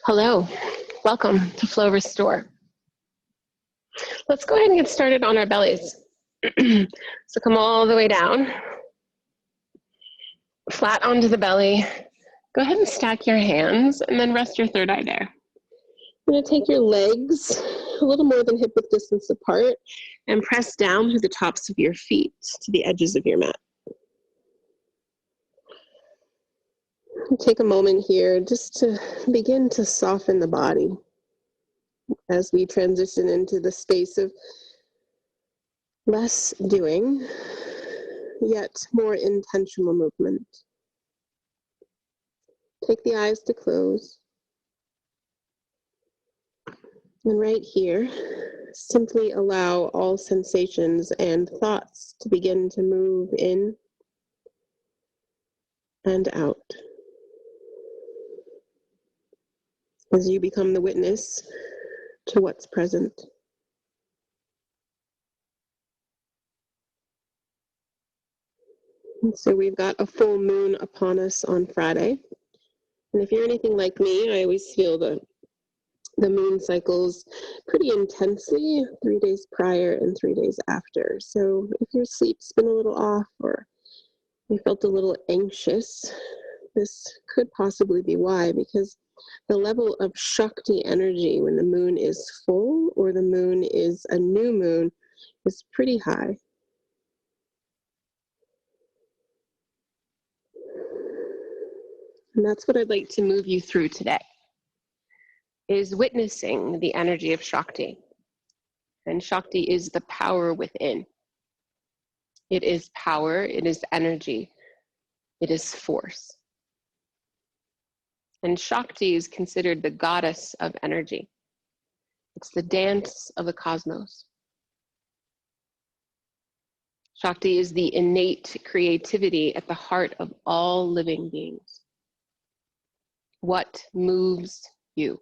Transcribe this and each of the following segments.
Hello, welcome to Flow Restore. Let's go ahead and get started on our bellies. So come all the way down, flat onto the belly. Go ahead and stack your hands and then rest your third eye there. You're going to take your legs a little more than hip width distance apart and press down through the tops of your feet to the edges of your mat. Take a moment here just to begin to soften the body as we transition into the space of less doing, yet more intentional movement. Take the eyes to close. And right here, simply allow all sensations and thoughts to begin to move in and out. As you become the witness to what's present. And so we've got a full moon upon us on Friday. And if you're anything like me, I always feel the moon cycles pretty intensely 3 days prior and 3 days after. So if your sleep's been a little off or you felt a little anxious, this could possibly be why, because the level of Shakti energy when the moon is full or the moon is a new moon is pretty high. And that's what I'd like to move you through today, is witnessing the energy of Shakti. And Shakti is the power within. It is power, it is energy, it is force. And Shakti is considered the goddess of energy. It's the dance of the cosmos. Shakti is the innate creativity at the heart of all living beings. What moves you?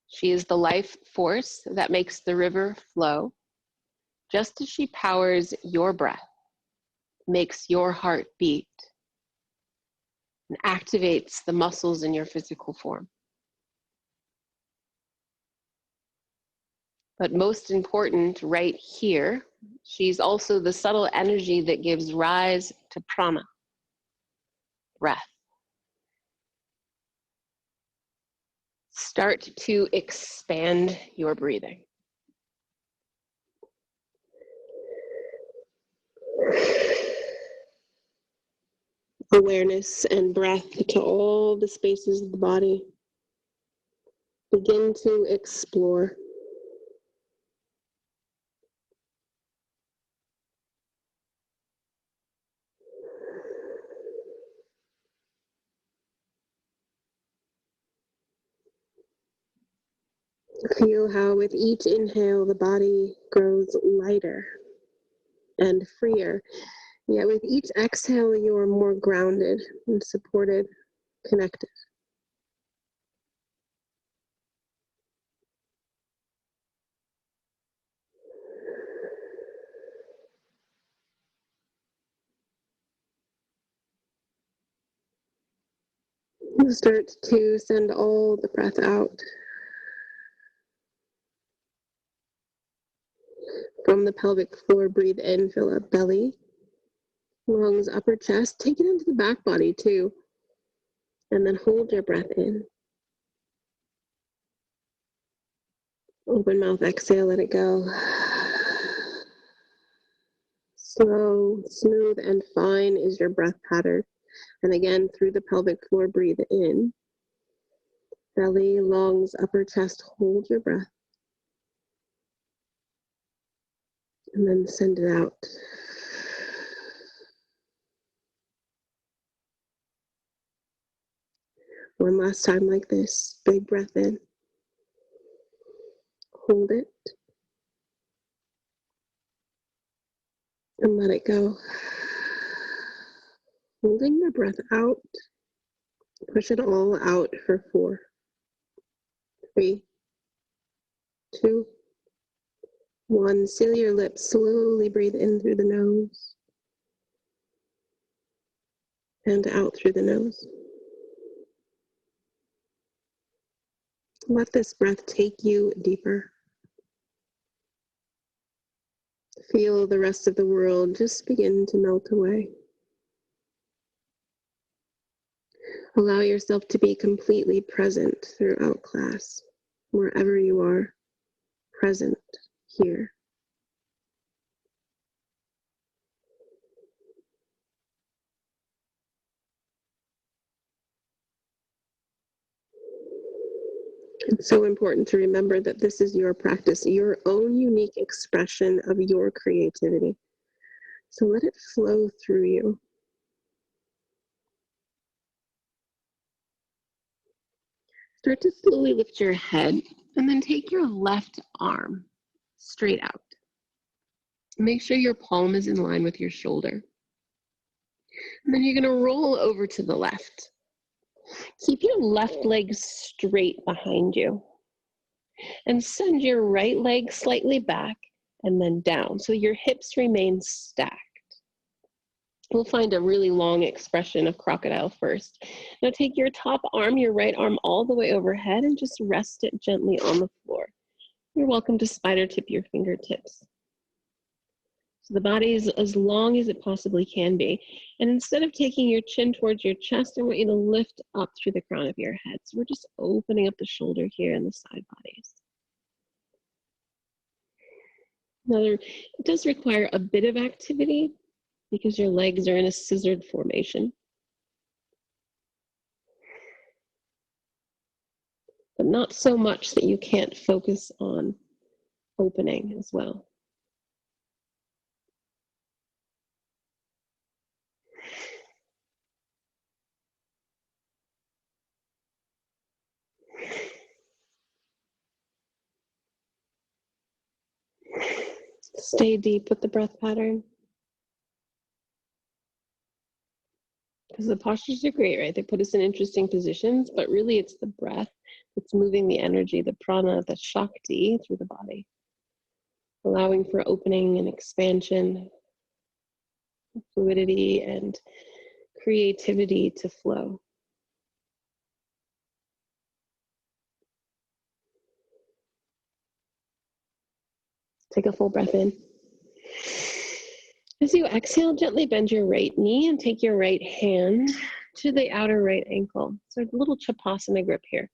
She is the life force that makes the river flow, just as she powers your breath, makes your heart beat, and activates the muscles in your physical form. But most important, right here, she's also the subtle energy that gives rise to prana, breath. Start to expand your breathing. Awareness and breath to all the spaces of the body. Begin to explore. Feel how with each inhale the body grows lighter and freer. Yet with each exhale you are more grounded and supported, connected. We'll start to send all the breath out. From the pelvic floor, breathe in, fill up belly, lungs, upper chest. Take it into the back body too. And then hold your breath in. Open mouth, exhale, let it go. Slow, smooth, and fine is your breath pattern. And again, through the pelvic floor, breathe in. Belly, lungs, upper chest, hold your breath. And then send it out. One last time like this. Big breath in. Hold it. And let it go. Holding your breath out. Push it all out for 4, 3, 2, 1. Seal your lips. Slowly breathe in through the nose. And out through the nose. Let this breath take you deeper. Feel the rest of the world just begin to melt away. Allow yourself to be completely present throughout class, wherever you are, present here. It's so important to remember that this is your practice, your own unique expression of your creativity. So let it flow through you. Start to slowly lift your head and then take your left arm straight out. Make sure your palm is in line with your shoulder. And then you're going to roll over to the left. Keep your left leg straight behind you. And send your right leg slightly back and then down. So your hips remain stacked. We'll find a really long expression of crocodile first. Now take your top arm, your right arm, all the way overhead and just rest it gently on the floor. You're welcome to spider tip your fingertips. So the body is as long as it possibly can be. And instead of taking your chin towards your chest, I want you to lift up through the crown of your head. So we're just opening up the shoulder here and the side bodies. Now, it does require a bit of activity because your legs are in a scissored formation. But not so much that you can't focus on opening as well. Stay deep with the breath pattern. Because the postures are great, right? They put us in interesting positions, but really it's the breath that's moving the energy, the prana, the Shakti through the body, allowing for opening and expansion, fluidity, and creativity to flow. Take a full breath in. As you exhale, gently bend your right knee and take your right hand to the outer right ankle. So a little Chapasana grip here.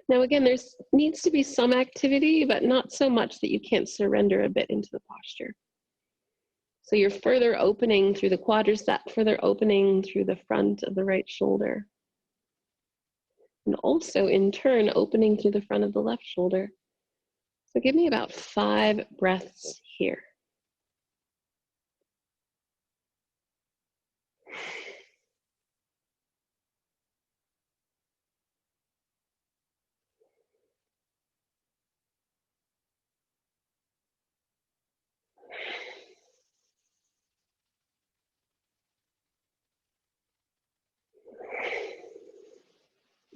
Now again, there needs to be some activity, but not so much that you can't surrender a bit into the posture. So you're further opening through the quadricep, further opening through the front of the right shoulder. And also in turn, opening through the front of the left shoulder. So give me about 5 breaths here.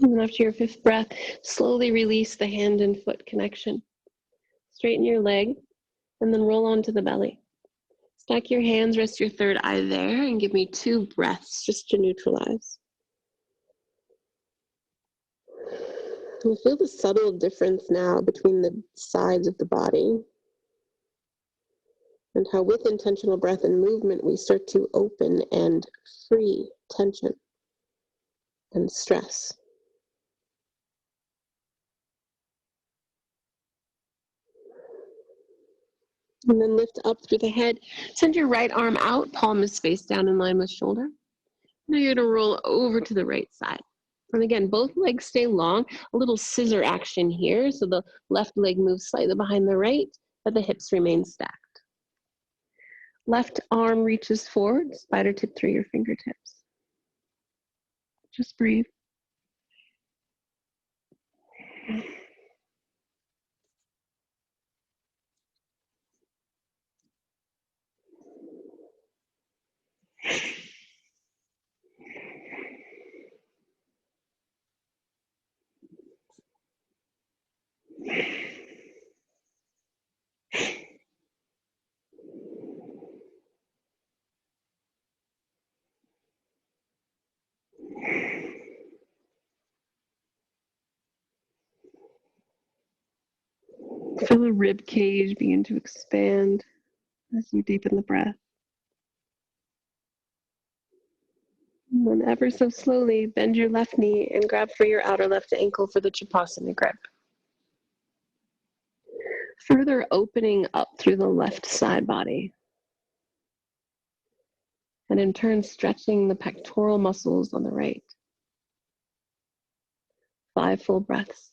And then after your 5th breath, slowly release the hand and foot connection. Straighten your leg and then roll onto the belly. Stack your hands, rest your third eye there, and give me 2 breaths just to neutralize. You feel the subtle difference now between the sides of the body and how with intentional breath and movement, we start to open and free tension and stress. And then lift up through the head. Send your right arm out, palm is face down in line with shoulder. Now you're gonna roll over to the right side. And again, both legs stay long, a little scissor action here. So the left leg moves slightly behind the right, but the hips remain stacked. Left arm reaches forward, spider tip through your fingertips. Just breathe. Feel the rib cage begin to expand as you deepen the breath. And then ever so slowly, bend your left knee and grab for your outer left ankle for the Chapasana grip. Further opening up through the left side body. And in turn, stretching the pectoral muscles on the right. 5 full breaths.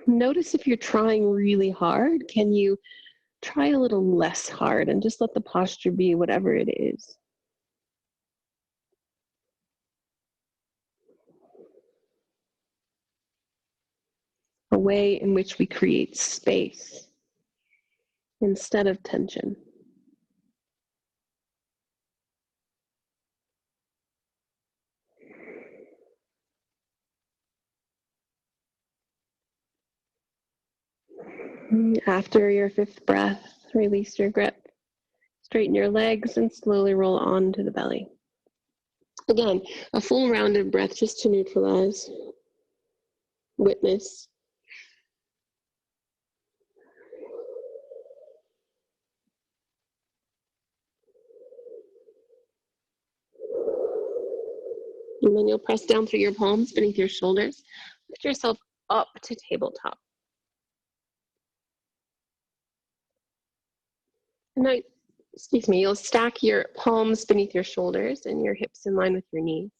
Notice if you're trying really hard, can you try a little less hard and just let the posture be whatever it is. A way in which we create space instead of tension. After your 5th breath, release your grip. Straighten your legs and slowly roll onto the belly. Again, a full rounded breath just to neutralize. Witness. And then you'll press down through your palms beneath your shoulders. Lift yourself up to tabletop. And now, you'll stack your palms beneath your shoulders and your hips in line with your knees.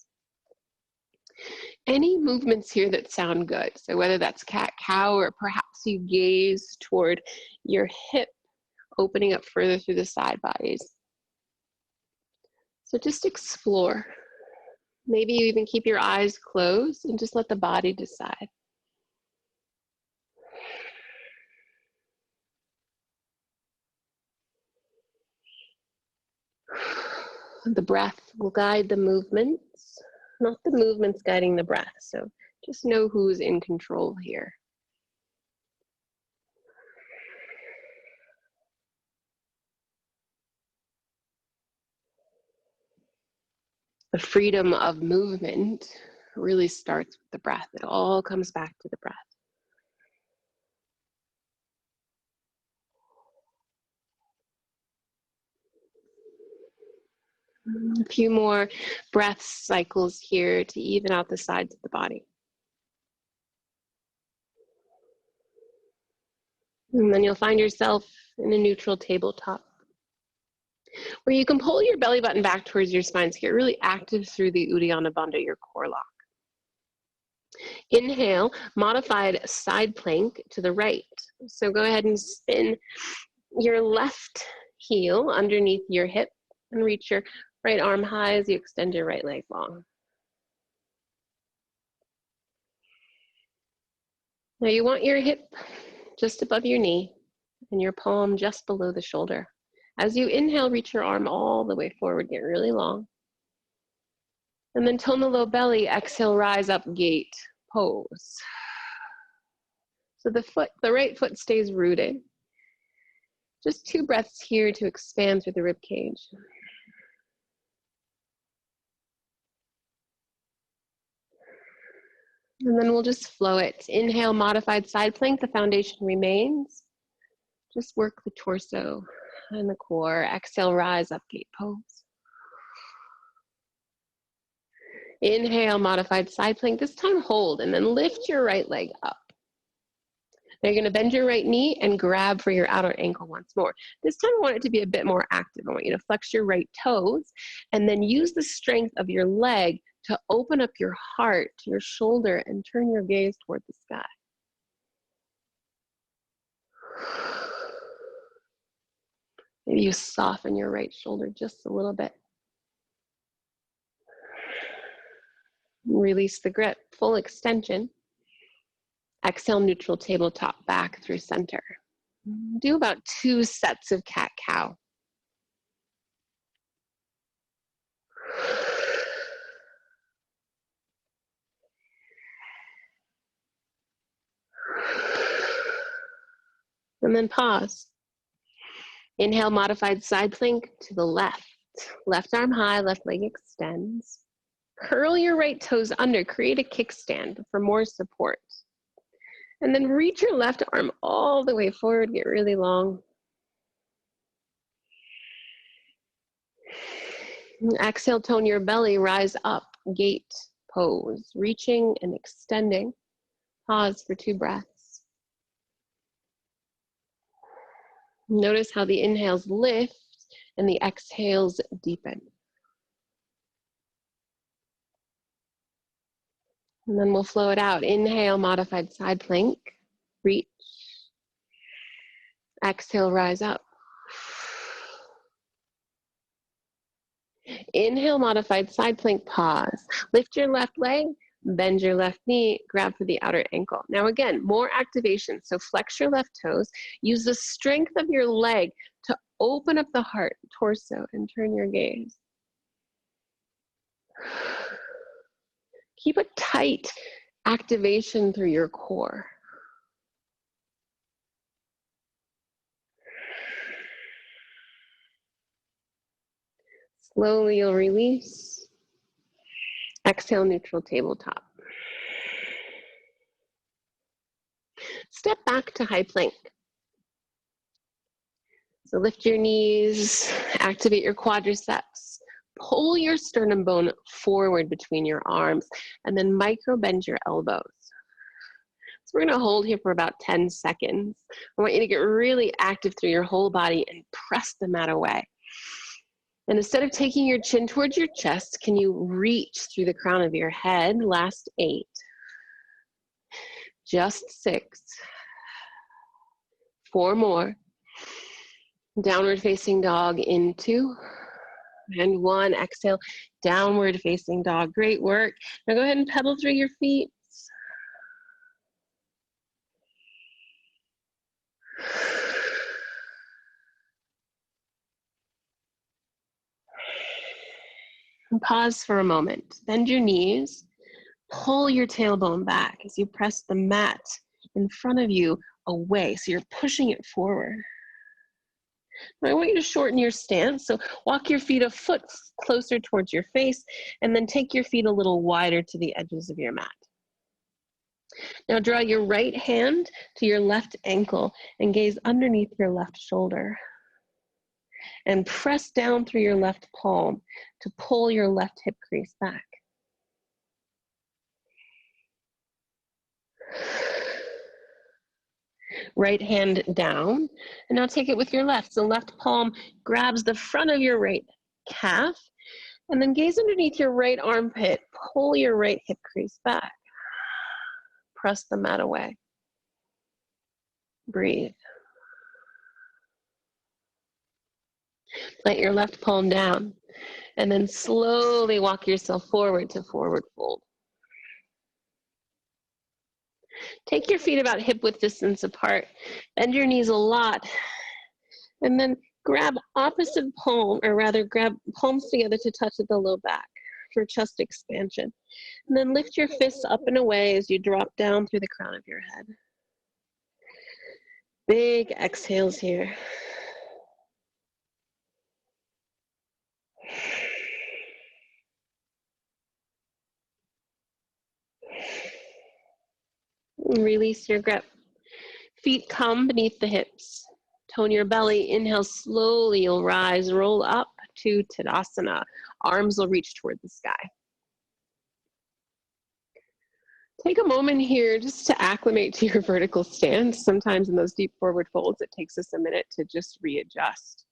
Any movements here that sound good, so whether that's cat-cow or perhaps you gaze toward your hip, opening up further through the side bodies. So just explore. Maybe you even keep your eyes closed and just let the body decide. The breath will guide the movements, not the movements guiding the breath. So just know who's in control here. The freedom of movement really starts with the breath. It all comes back to the breath. A few more breath cycles here to even out the sides of the body. And then you'll find yourself in a neutral tabletop, where you can pull your belly button back towards your spine to get really active through the Uddiyana Bandha, your core lock. Inhale, modified side plank to the right. So go ahead and spin your left heel underneath your hip and reach your right arm high as you extend your right leg long. Now you want your hip just above your knee and your palm just below the shoulder. As you inhale, reach your arm all the way forward, get really long. And then tone the low belly, exhale, rise up, gate, pose. So the right foot stays rooted. Just 2 breaths here to expand through the rib cage. And then we'll just flow it. Inhale, modified side plank, the foundation remains. Just work the torso and the core. Exhale, rise up, gate pose. Inhale, modified side plank. This time hold, and then lift your right leg up. Now you're gonna bend your right knee and grab for your outer ankle once more. This time I want it to be a bit more active. I want you to flex your right toes and then use the strength of your leg to open up your heart to your shoulder and turn your gaze toward the sky. Maybe you soften your right shoulder just a little bit. Release the grip, full extension. Exhale, neutral tabletop back through center. Do about 2 sets of cat-cow. And then pause. Inhale, modified side plank to the left. Left arm high, left leg extends. Curl your right toes under, create a kickstand for more support. And then reach your left arm all the way forward, get really long. Exhale, tone your belly, rise up, gate pose, reaching and extending. Pause for 2 breaths. Notice how the inhales lift and the exhales deepen. And then we'll flow it out. Inhale, modified side plank, reach. Exhale, rise up. Inhale, modified side plank, pause. Lift your left leg, bend your left knee, grab for the outer ankle. Now again, more activation. So flex your left toes. Use the strength of your leg to open up the heart, torso, and turn your gaze. Keep a tight activation through your core. Slowly you'll release. Exhale, neutral tabletop. Step back to high plank. So lift your knees, activate your quadriceps, pull your sternum bone forward between your arms, and then micro bend your elbows. So we're gonna hold here for about 10 seconds. I want you to get really active through your whole body and press the mat away. And instead of taking your chin towards your chest, can you reach through the crown of your head? Last 8. Just 6. 4 more. Downward facing dog in 2. And 1. Exhale, downward facing dog. Great work. Now go ahead and pedal through your feet. And pause for a moment. Bend your knees. Pull your tailbone back as you press the mat in front of you away. So you're pushing it forward. Now I want you to shorten your stance. So walk your feet a foot closer towards your face and then take your feet a little wider to the edges of your mat. Now draw your right hand to your left ankle and gaze underneath your left shoulder. And press down through your left palm to pull your left hip crease back. Right hand down, and now take it with your left. So left palm grabs the front of your right calf, and then gaze underneath your right armpit, pull your right hip crease back. Press the mat away. Breathe. Let your left palm down, and then slowly walk yourself forward to forward fold. Take your feet about hip width distance apart. Bend your knees a lot. And then grab opposite palm, or rather grab palms together to touch at the low back for chest expansion. And then lift your fists up and away as you drop down through the crown of your head. Big exhales here. Release your grip. Feet come beneath the hips. Tone your belly. Inhale slowly. You'll rise, roll up to Tadasana. Arms will reach toward the sky. Take a moment here just to acclimate to your vertical stance. Sometimes in those deep forward folds, it takes us a minute to just readjust.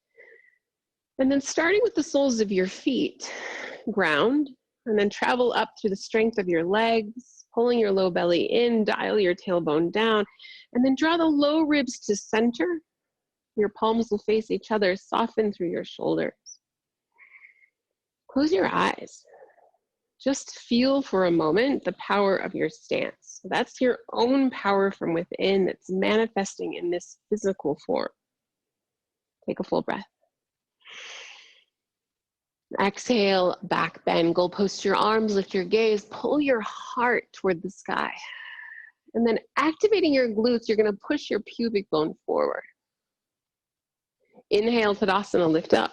And then starting with the soles of your feet, ground, and then travel up through the strength of your legs, pulling your low belly in, dial your tailbone down, and then draw the low ribs to center. Your palms will face each other, soften through your shoulders. Close your eyes. Just feel for a moment the power of your stance. That's your own power from within that's manifesting in this physical form. Take a full breath. Exhale, back bend, goalpost your arms, lift your gaze, pull your heart toward the sky. And then activating your glutes, you're gonna push your pubic bone forward. Inhale, Tadasana, lift up.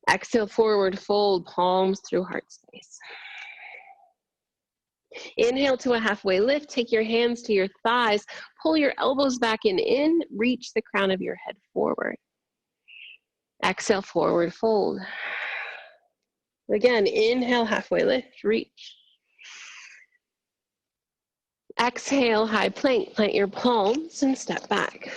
Exhale, forward fold, palms through heart space. Inhale to a halfway lift. Take your hands to your thighs. Pull your elbows back and in. Reach the crown of your head forward. Exhale, forward fold. Again, inhale, halfway lift, reach. Exhale, high plank. Plant your palms and step back.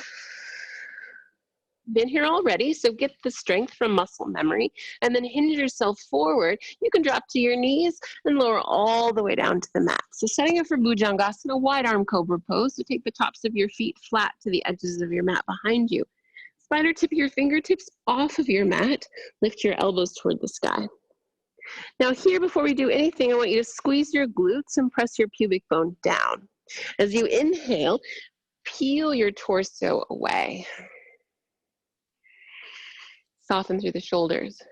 Been here already, so get the strength from muscle memory and then hinge yourself forward. You can drop to your knees and lower all the way down to the mat. So setting up for Bhujangasana, wide arm cobra pose. So take the tops of your feet flat to the edges of your mat behind you. Spider tip your fingertips off of your mat. Lift your elbows toward the sky. Now here, before we do anything, I want you to squeeze your glutes and press your pubic bone down. As you inhale, peel your torso away. Soften through the shoulders.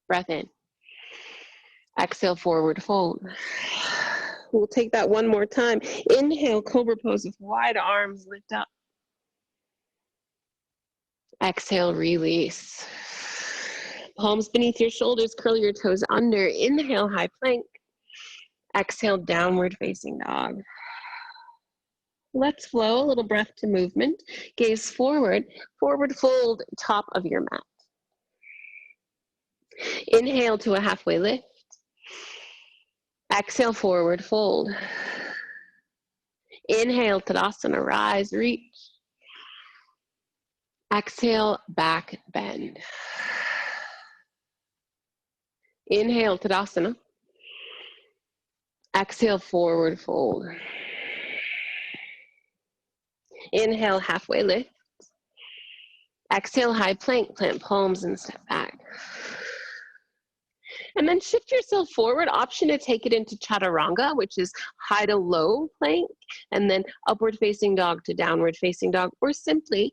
Breath in. Exhale, forward fold. We'll take that one more time. Inhale, cobra pose with wide arms, lift up. Exhale, release. Palms beneath your shoulders, curl your toes under. Inhale, high plank. Exhale, downward facing dog. Let's flow, a little breath to movement. Gaze forward, forward fold, top of your mat. Inhale to a halfway lift. Exhale, forward fold. Inhale, Tadasana, rise, reach. Exhale, back bend. Inhale, Tadasana. Exhale, forward fold. Inhale, halfway lift. Exhale, high plank, plant palms and step back. And then shift yourself forward. Option to take it into chaturanga, which is high to low plank, and then upward facing dog to downward facing dog, or simply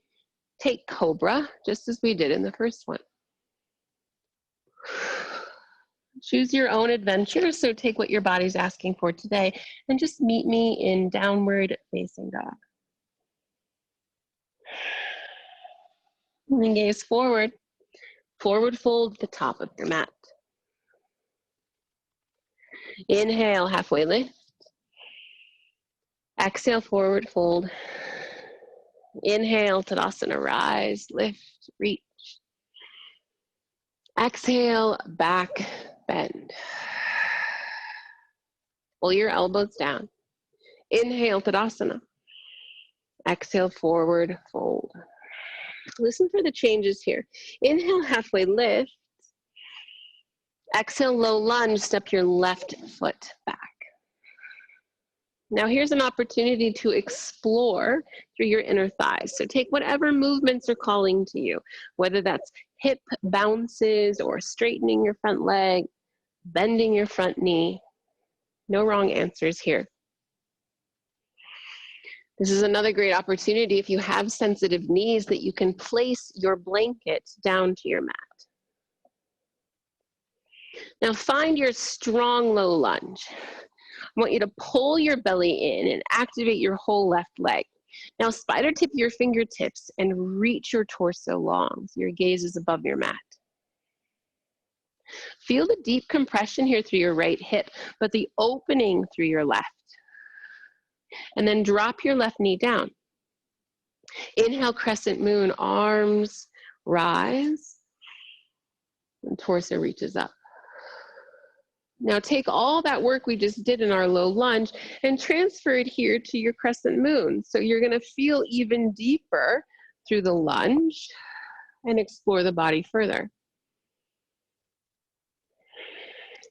take cobra, just as we did in the first one. Choose your own adventure, so take what your body's asking for today, and just meet me in downward facing dog. And then gaze forward, forward fold the top of your mat. Inhale, halfway lift. Exhale, forward fold. Inhale, Tadasana, rise, lift, reach. Exhale, back bend. Pull your elbows down. Inhale, Tadasana. Exhale, forward fold. Listen for the changes here. Inhale, halfway lift. Exhale, low lunge, step your left foot back. Now here's an opportunity to explore through your inner thighs. So take whatever movements are calling to you, whether that's hip bounces or straightening your front leg, bending your front knee. No wrong answers here. This is another great opportunity if you have sensitive knees that you can place your blanket down to your mat. Now find your strong low lunge. I want you to pull your belly in and activate your whole left leg. Now spider tip your fingertips and reach your torso long so your gaze is above your mat. Feel the deep compression here through your right hip, but the opening through your left. And then drop your left knee down. Inhale, crescent moon, arms rise, and torso reaches up. Now take all that work we just did in our low lunge and transfer it here to your crescent moon. So you're gonna feel even deeper through the lunge and explore the body further.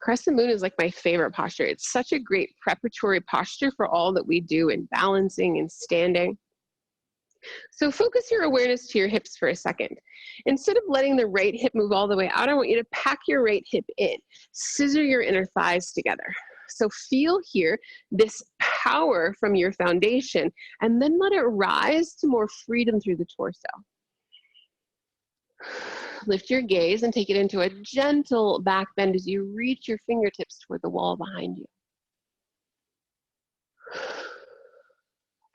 Crescent moon is like my favorite posture. It's such a great preparatory posture for all that we do in balancing and standing. So focus your awareness to your hips for a second. Instead of letting the right hip move all the way out, I want you to pack your right hip in. Scissor your inner thighs together. So feel here this power from your foundation, and then let it rise to more freedom through the torso. Lift your gaze and take it into a gentle back bend as you reach your fingertips toward the wall behind you.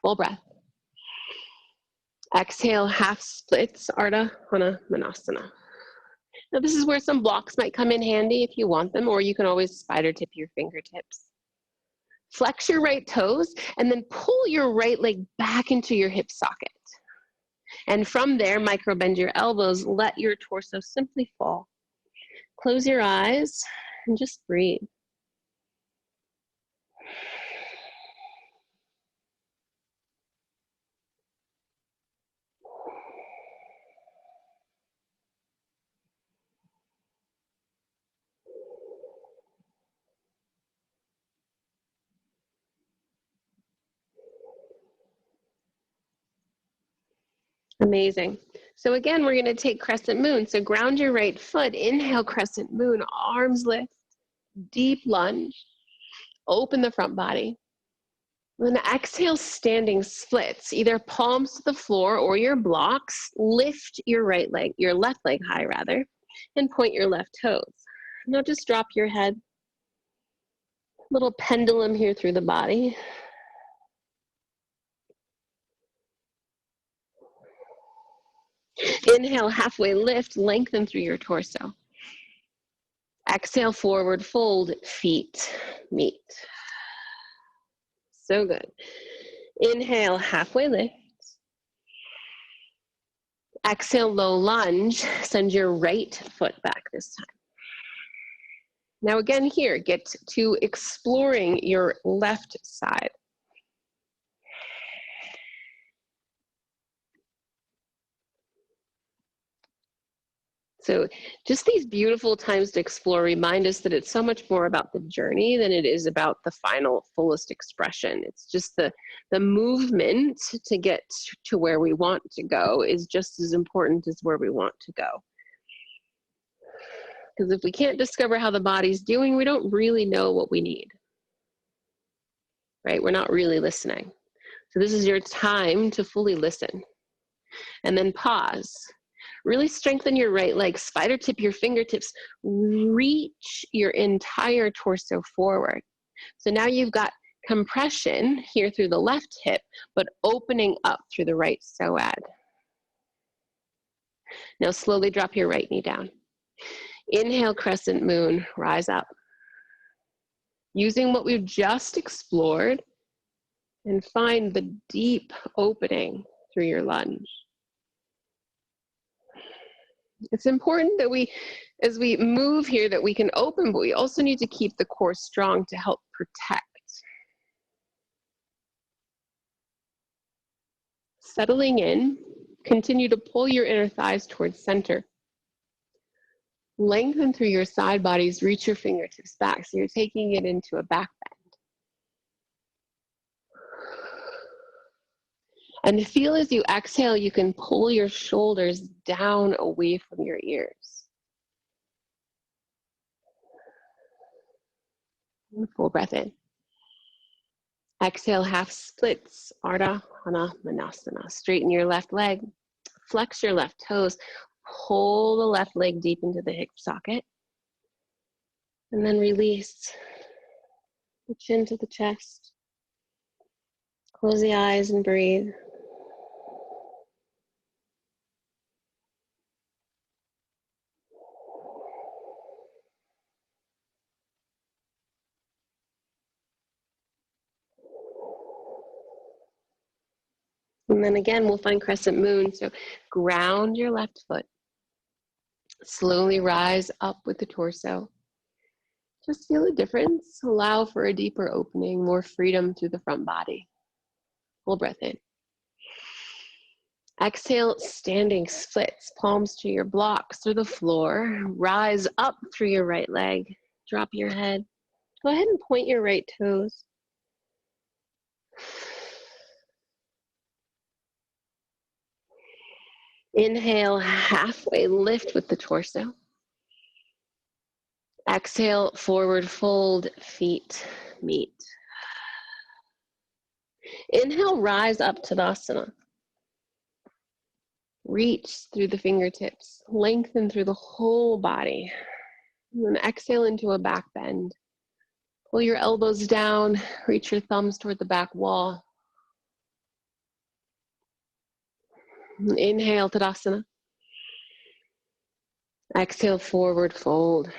Full breath. Exhale, half splits, Ardha Hanumanasana. Now this is where some blocks might come in handy if you want them, or you can always spider tip your fingertips. Flex your right toes and then pull your right leg back into your hip socket. And from there, micro bend your elbows, let your torso simply fall. Close your eyes and just breathe. Amazing. So again, we're going to take crescent moon. So ground your right foot, inhale crescent moon, arms lift, deep lunge, open the front body. Then exhale, standing splits, either palms to the floor or your blocks. Lift your right leg, your left leg high rather, and point your left toes. Now just drop your head. Little pendulum here through the body. Inhale, halfway lift, lengthen through your torso. Exhale, forward fold, feet meet. So good. Inhale, halfway lift. Exhale, low lunge. Send your right foot back this time. Now again here, get to exploring your left side. So just these beautiful times to explore remind us that it's so much more about the journey than it is about the final fullest expression. It's just the movement to get to where we want to go is just as important as where we want to go. Because if we can't discover how the body's doing, we don't really know what we need, right? We're not really listening. So this is your time to fully listen. And then pause. Really strengthen your right leg, spider tip your fingertips, reach your entire torso forward. So now you've got compression here through the left hip, but opening up through the right psoas. Now slowly drop your right knee down. Inhale, crescent moon, rise up. Using what we've just explored, and find the deep opening through your lunge. It's important that we, as we move here, that we can open, but we also need to keep the core strong to help protect. Settling in, continue to pull your inner thighs towards center. Lengthen through your side bodies, reach your fingertips back, so you're taking it into a back bend. And feel as you exhale, you can pull your shoulders down away from your ears. And full breath in. Exhale, half splits, Ardha Manasana. Straighten your left leg, flex your left toes, pull the left leg deep into the hip socket, and then release the chin to the chest. Close the eyes and breathe. And then again, we'll find crescent moon. So ground your left foot. Slowly rise up with the torso. Just feel the difference. Allow for a deeper opening, more freedom through the front body. Full breath in. Exhale, standing splits, palms to your blocks through the floor. Rise up through your right leg. Drop your head. Go ahead and point your right toes. Inhale, halfway lift with the torso. Exhale, forward fold, feet meet. Inhale, rise up to Tadasana. Reach through the fingertips, lengthen through the whole body. And then exhale into a back bend. Pull your elbows down, reach your thumbs toward the back wall. Inhale, Tadasana. Exhale, forward fold.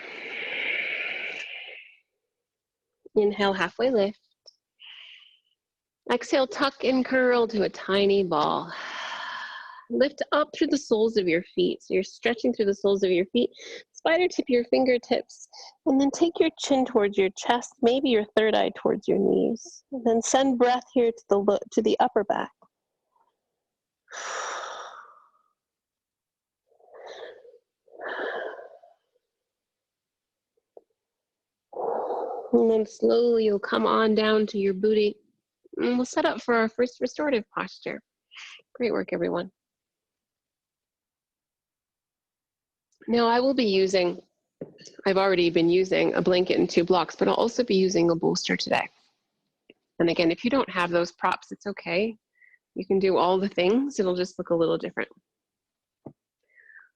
Inhale, halfway lift. Exhale, tuck and curl to a tiny ball. Lift up through the soles of your feet. So you're stretching through the soles of your feet. Spider tip your fingertips. And then take your chin towards your chest, maybe your third eye towards your knees. And then send breath here to the upper back. And then slowly you'll come on down to your booty. And we'll set up for our first restorative posture. Great work, everyone. Now I will be using, I've already been using a blanket and 2 blocks, but I'll also be using a bolster today. And again, if you don't have those props, it's okay. You can do all the things, it'll just look a little different.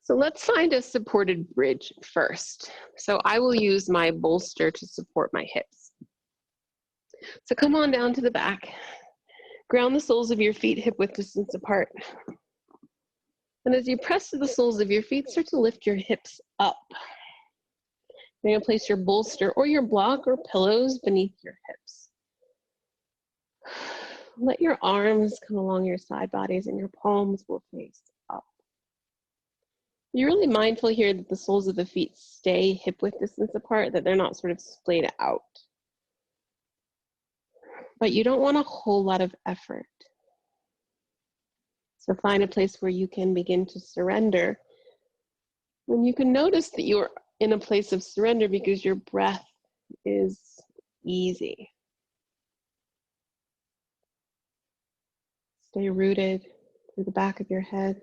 So let's find a supported bridge first. So I will use my bolster to support my hips. So come on down to the back. Ground the soles of your feet hip width distance apart. And as you press to the soles of your feet, start to lift your hips up. You're going to place your bolster or your block or pillows beneath your hips. Let your arms come along your side bodies and your palms will face up. You're really mindful here that the soles of the feet stay hip width distance apart, that they're not sort of splayed out. But you don't want a whole lot of effort. So find a place where you can begin to surrender. And you can notice that you're in a place of surrender because your breath is easy. Stay rooted through the back of your head.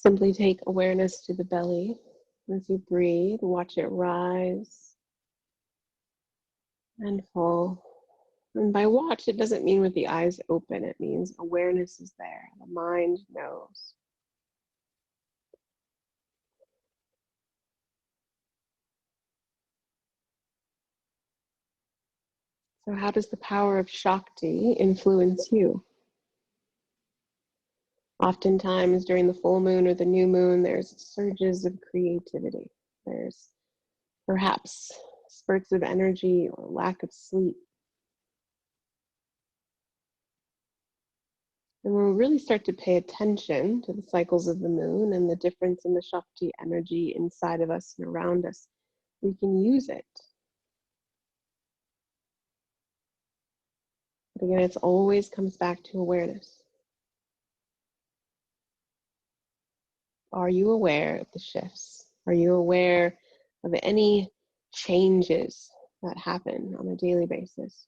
Simply take awareness to the belly as you breathe. Watch it rise and fall. And by watch, it doesn't mean with the eyes open. It means awareness is there. The mind knows. So how does the power of Shakti influence you? Oftentimes during the full moon or the new moon, there's surges of creativity. There's perhaps spurts of energy or lack of sleep. And when we really start to pay attention to the cycles of the moon and the difference in the Shakti energy inside of us and around us, we can use it. But again, it always comes back to awareness. Are you aware of the shifts? Are you aware of any changes that happen on a daily basis?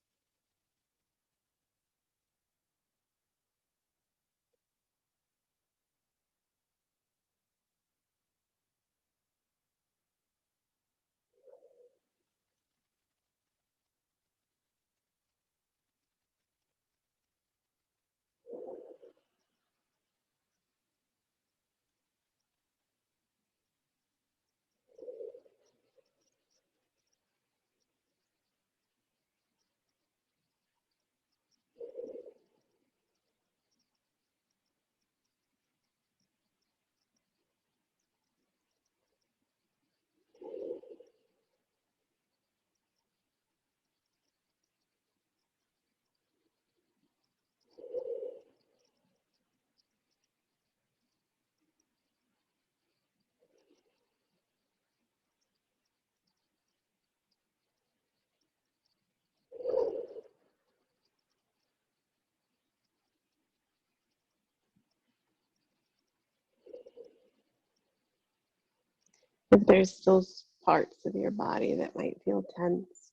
If there's still parts of your body that might feel tense,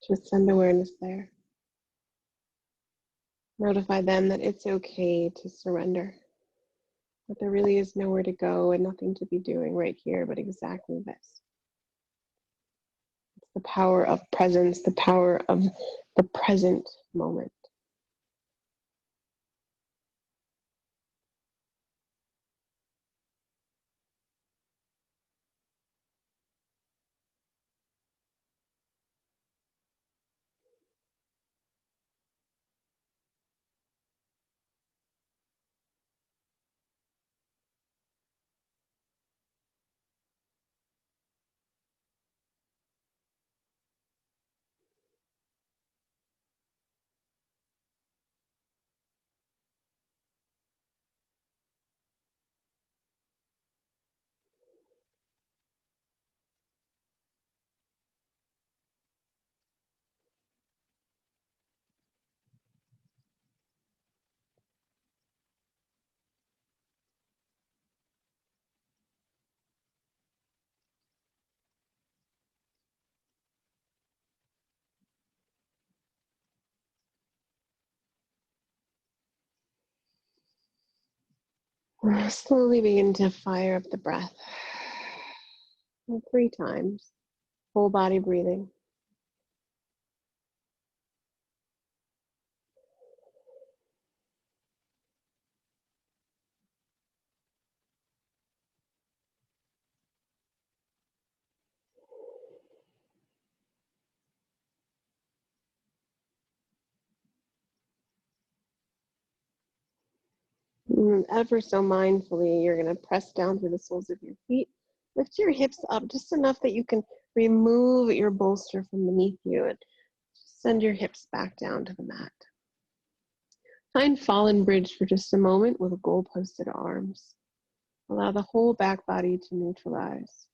just send awareness there. Notify them that it's okay to surrender, that there really is nowhere to go and nothing to be doing right here, but exactly this. It's the power of presence, the power of the present moment. Slowly begin to fire up the breath. 3 times, whole body breathing. Ever so mindfully, you're going to press down through the soles of your feet. Lift your hips up just enough that you can remove your bolster from beneath you and send your hips back down to the mat. Find fallen bridge for just a moment with goal-posted arms. Allow the whole back body to neutralize.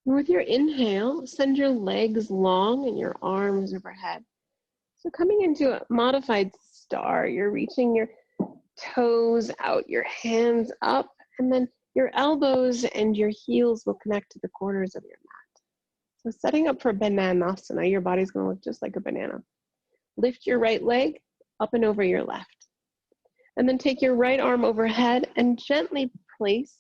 And with your inhale, send your legs long and your arms overhead. So coming into a modified star, you're reaching your toes out, your hands up, and then your elbows and your heels will connect to the corners of your mat. So setting up for Bananasana, your body's going to look just like a banana. Lift your right leg up and over your left. And then take your right arm overhead and gently place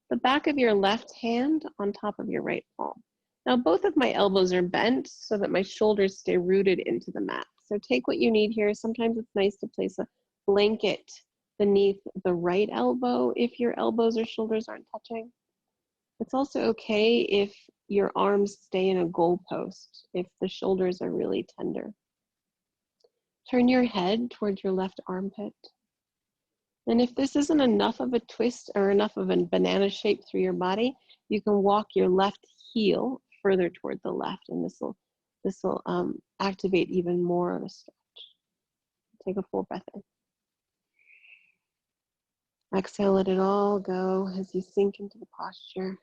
the back of your left hand on top of your right palm. Now, both of my elbows are bent so that my shoulders stay rooted into the mat. So take what you need here. Sometimes it's nice to place a blanket beneath the right elbow if your elbows or shoulders aren't touching. It's also okay if your arms stay in a goalpost, if the shoulders are really tender. Turn your head towards your left armpit. And if this isn't enough of a twist or enough of a banana shape through your body, you can walk your left heel further toward the left, and this will activate even more of a stretch. Take a full breath in. Exhale, let it all go as you sink into the posture.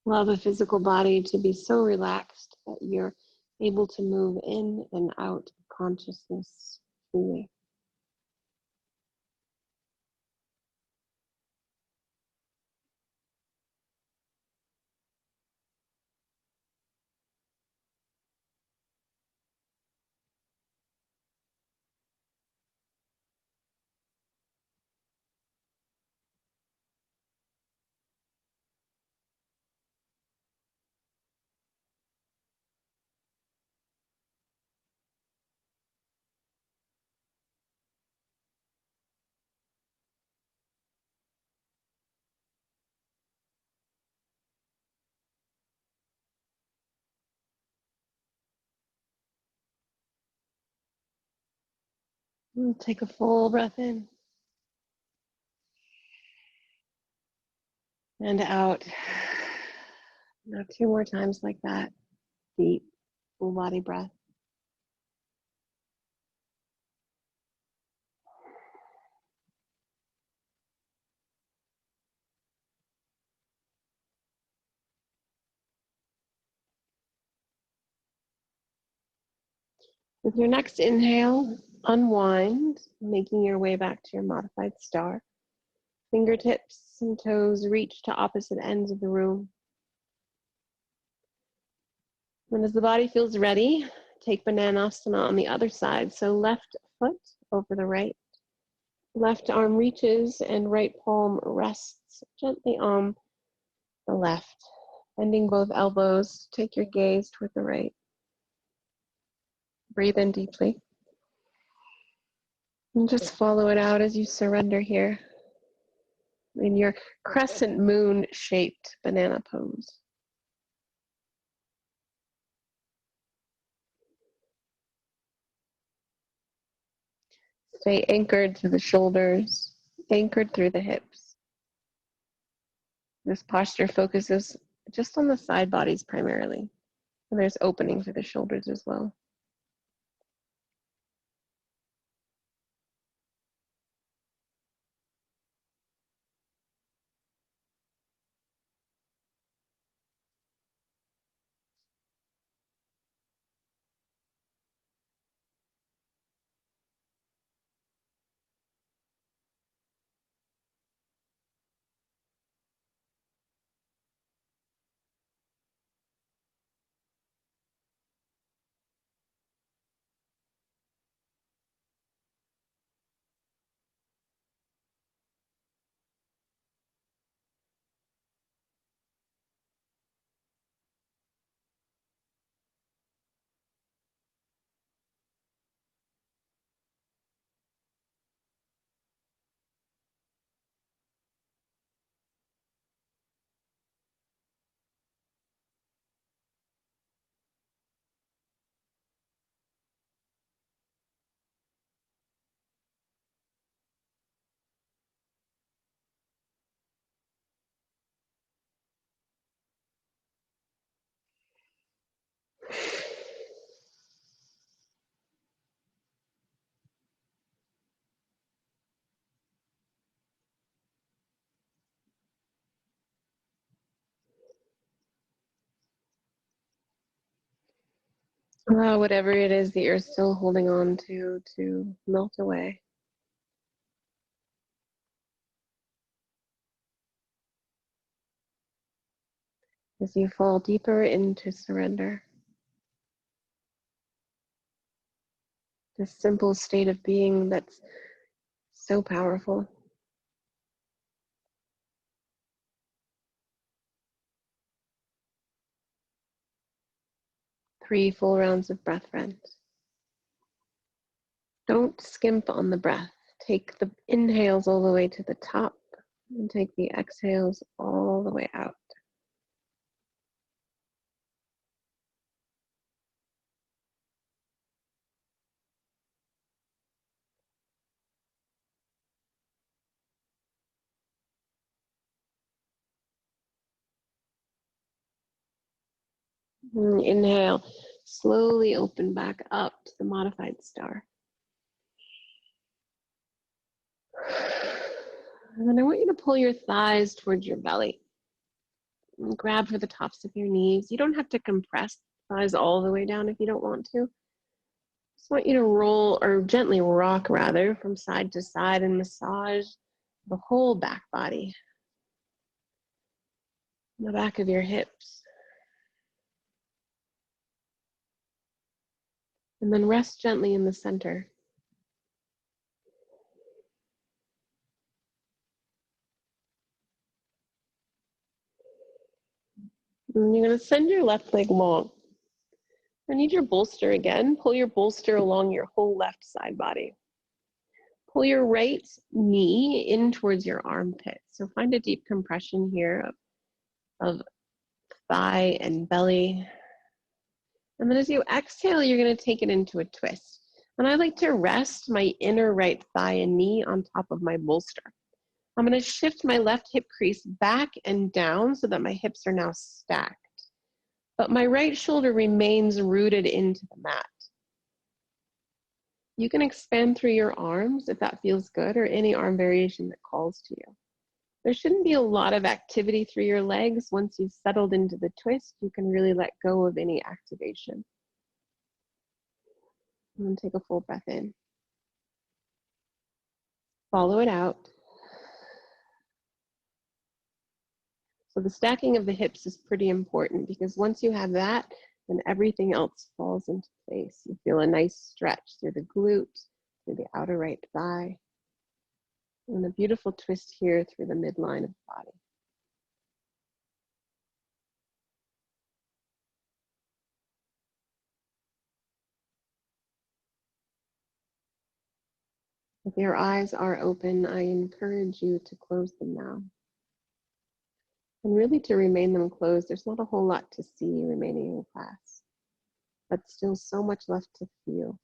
Allow the physical body to be so relaxed that you're able to move in and out of consciousness freely. Take a full breath in and out. Now 2 more times like that. Deep, full body breath. With your next inhale, unwind, making your way back to your modified star. Fingertips and toes reach to opposite ends of the room. And as the body feels ready, take Bananasana on the other side. So left foot over the right. Left arm reaches and right palm rests gently on the left. Bending both elbows, take your gaze toward the right. Breathe in deeply. And just follow it out as you surrender here in your crescent moon shaped banana pose. Stay anchored to the shoulders, anchored through the hips. This posture focuses just on the side bodies primarily. And there's opening for the shoulders as well. Allow whatever it is that you're still holding on to melt away. As you fall deeper into surrender. This simple state of being that's so powerful. Three full rounds of breath, friends. Don't skimp on the breath. Take the inhales all the way to the top and take the exhales all the way out. And inhale, slowly open back up to the modified star. And then I want you to pull your thighs towards your belly. And grab for the tops of your knees. You don't have to compress the thighs all the way down if you don't want to. Just want you to roll, or gently rock rather, from side to side and massage the whole back body. The back of your hips. And then rest gently in the center. And you're going to send your left leg long. I need your bolster again. Pull your bolster along your whole left side body. Pull your right knee in towards your armpit. So find a deep compression here of thigh and belly. And then as you exhale, you're going to take it into a twist. And I like to rest my inner right thigh and knee on top of my bolster. I'm going to shift my left hip crease back and down so that my hips are now stacked. But my right shoulder remains rooted into the mat. You can expand through your arms if that feels good, or any arm variation that calls to you. There shouldn't be a lot of activity through your legs. Once you've settled into the twist, you can really let go of any activation. And then take a full breath in. Follow it out. So the stacking of the hips is pretty important, because once you have that, then everything else falls into place. You feel a nice stretch through the glute, through the outer right thigh, and a beautiful twist here through the midline of the body. If your eyes are open, I encourage you to close them now. And really to remain them closed. There's not a whole lot to see remaining in class, but still so much left to feel.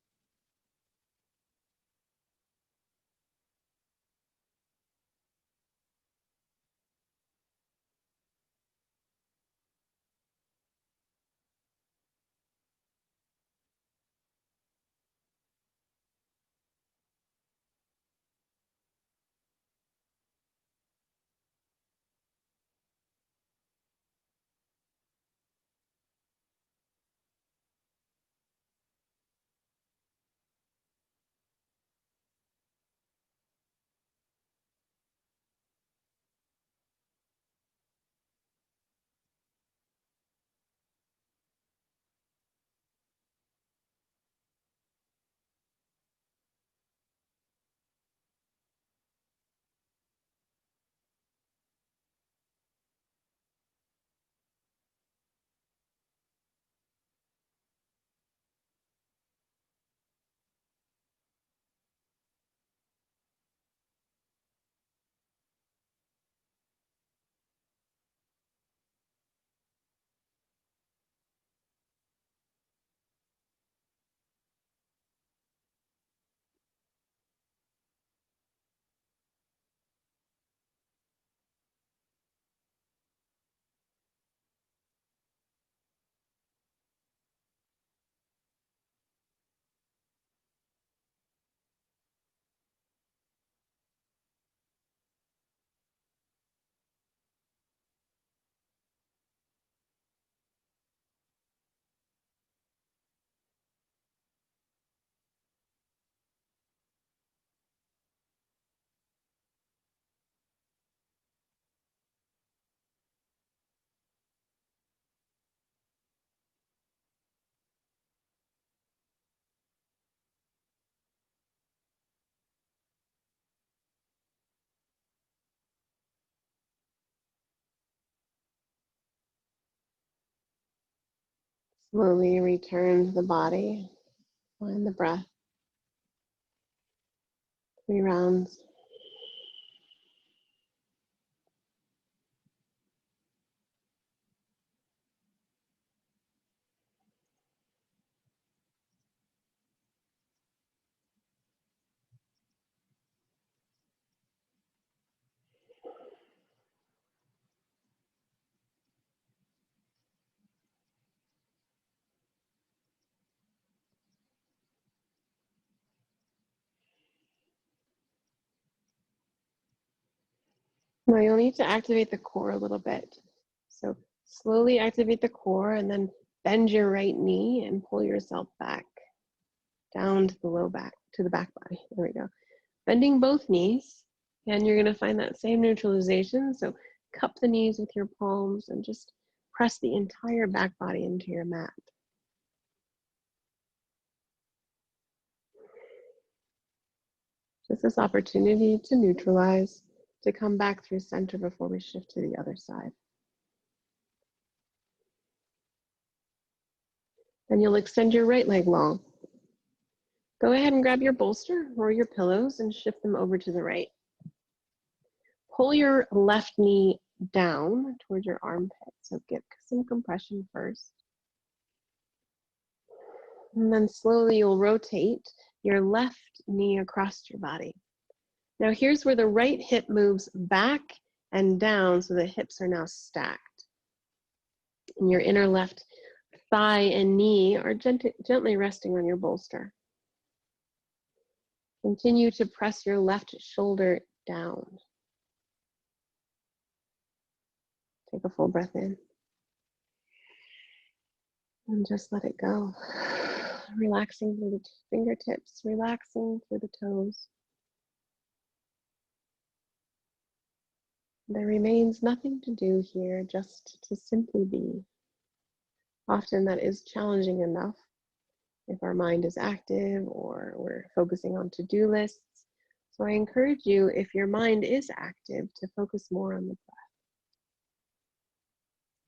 Slowly return to the body. Find the breath. 3 rounds. Now you'll need to activate the core a little bit. So slowly activate the core, and then bend your right knee and pull yourself back down to the low back, to the back body. There we go. Bending both knees, and you're going to find that same neutralization. So cup the knees with your palms and just press the entire back body into your mat. Just this opportunity to neutralize, to come back through center before we shift to the other side. Then you'll extend your right leg long. Go ahead and grab your bolster or your pillows and shift them over to the right. Pull your left knee down towards your armpit. So get some compression first. And then slowly you'll rotate your left knee across your body. Now here's where the right hip moves back and down so the hips are now stacked. And your inner left thigh and knee are gently resting on your bolster. Continue to press your left shoulder down. Take a full breath in. And just let it go. Relaxing through the fingertips, relaxing through the toes. There remains nothing to do here, just to simply be. Often that is challenging enough if our mind is active or we're focusing on to-do lists. So I encourage you, if your mind is active, to focus more on the breath.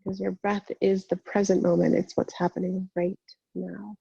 Because your breath is the present moment. It's what's happening right now.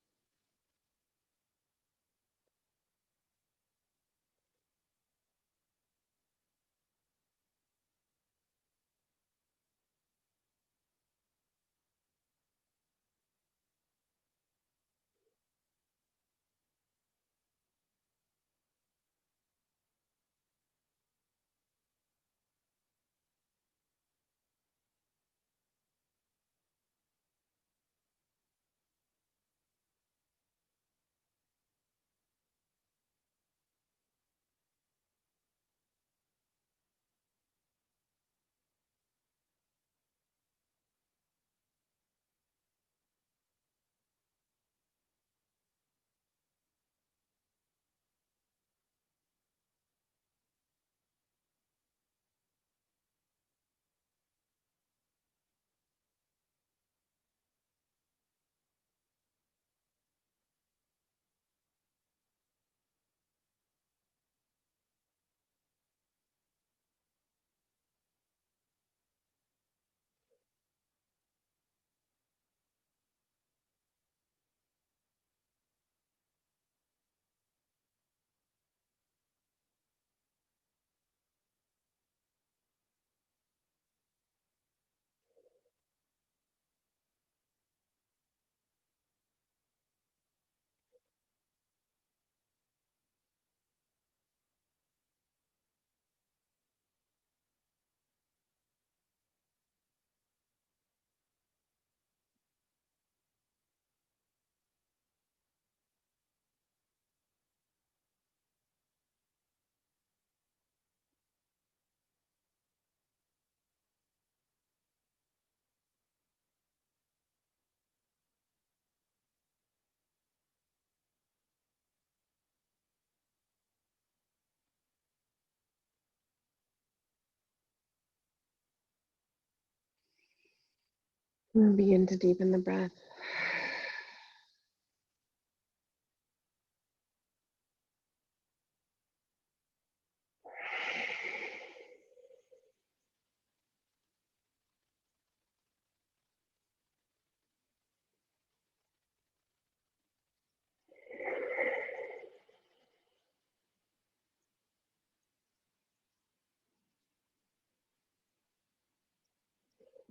And begin to deepen the breath.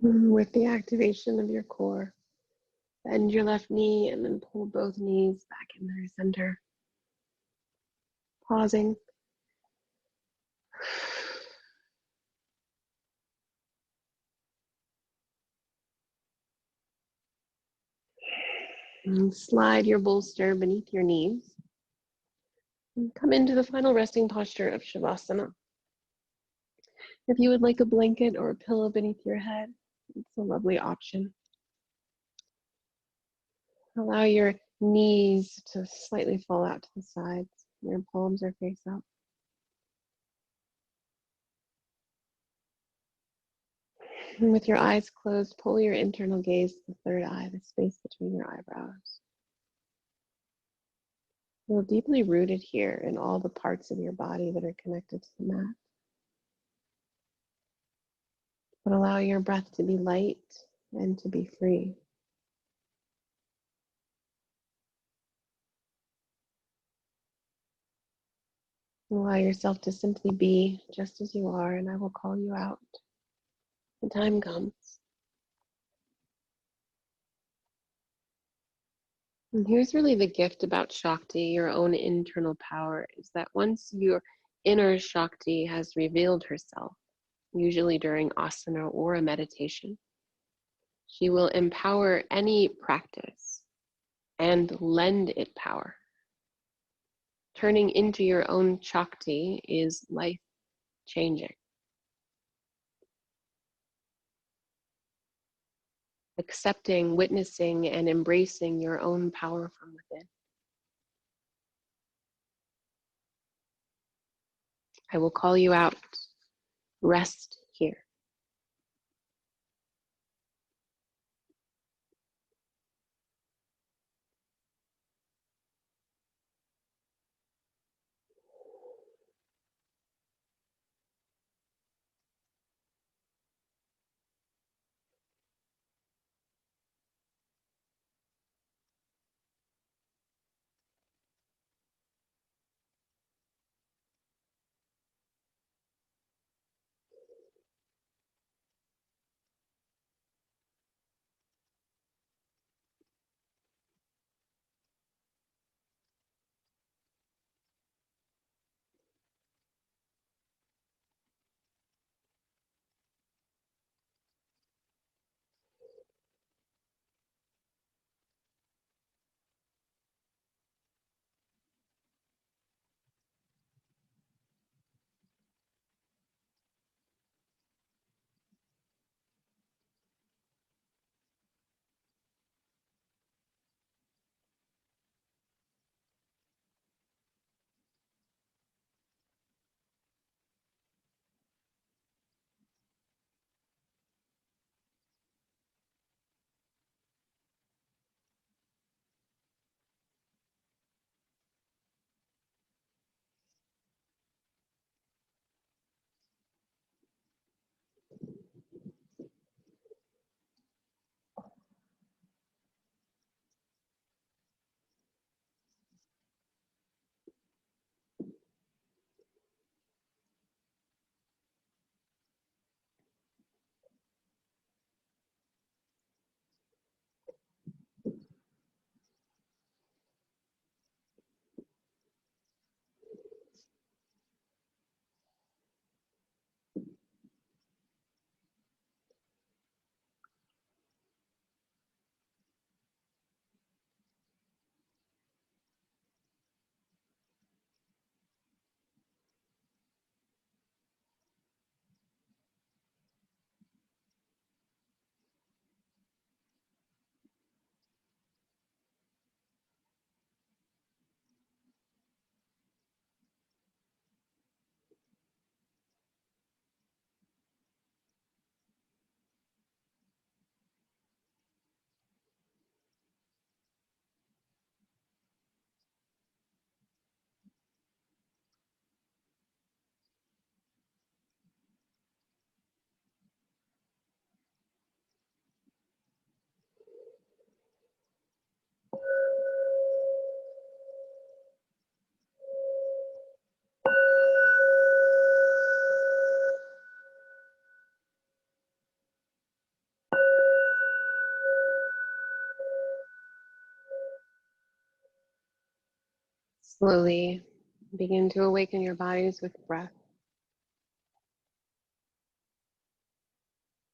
With the activation of your core, bend your left knee and then pull both knees back in their center. Pausing. And slide your bolster beneath your knees. And come into the final resting posture of Shavasana. If you would like a blanket or a pillow beneath your head, it's a lovely option. Allow your knees to slightly fall out to the sides. Your palms are face up. And with your eyes closed, pull your internal gaze to the third eye, the space between your eyebrows. Feel deeply rooted here in all the parts of your body that are connected to the mat. But allow your breath to be light and to be free. Allow yourself to simply be just as you are, and I will call you out. The time comes. And here's really the gift about Shakti, your own internal power, is that once your inner Shakti has revealed herself, usually during asana or a meditation, she will empower any practice and lend it power. Turning into your own Shakti is life-changing. Accepting, witnessing, and embracing your own power from within. I will call you out. Rest here. Slowly begin to awaken your bodies with breath.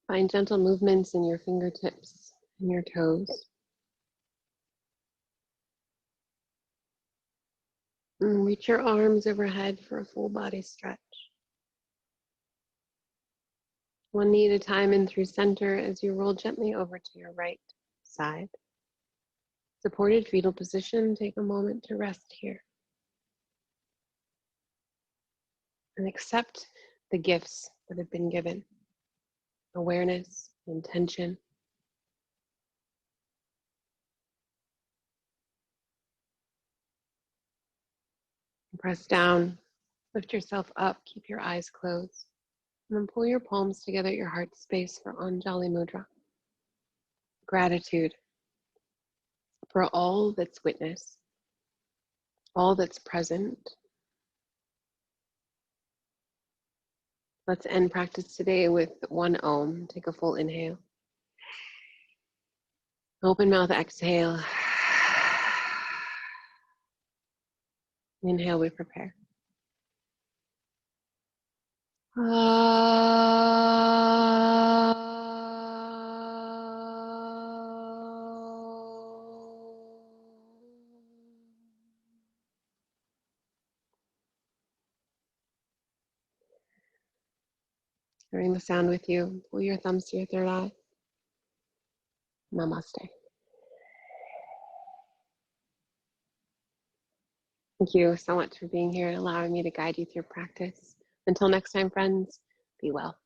Find gentle movements in your fingertips and your toes. And reach your arms overhead for a full body stretch. One knee at a time in through center as you roll gently over to your right side. Supported fetal position, take a moment to rest here. And accept the gifts that have been given. Awareness, intention. Press down, lift yourself up, keep your eyes closed. And then pull your palms together at your heart space for Anjali Mudra. Gratitude for all that's witnessed, all that's present. Let's end practice today with one Om. Take a full inhale. Open mouth exhale. Inhale, we prepare. Hearing the sound with you, pull your thumbs to your third eye. Namaste. Thank you so much for being here and allowing me to guide you through practice. Until next time, friends, be well.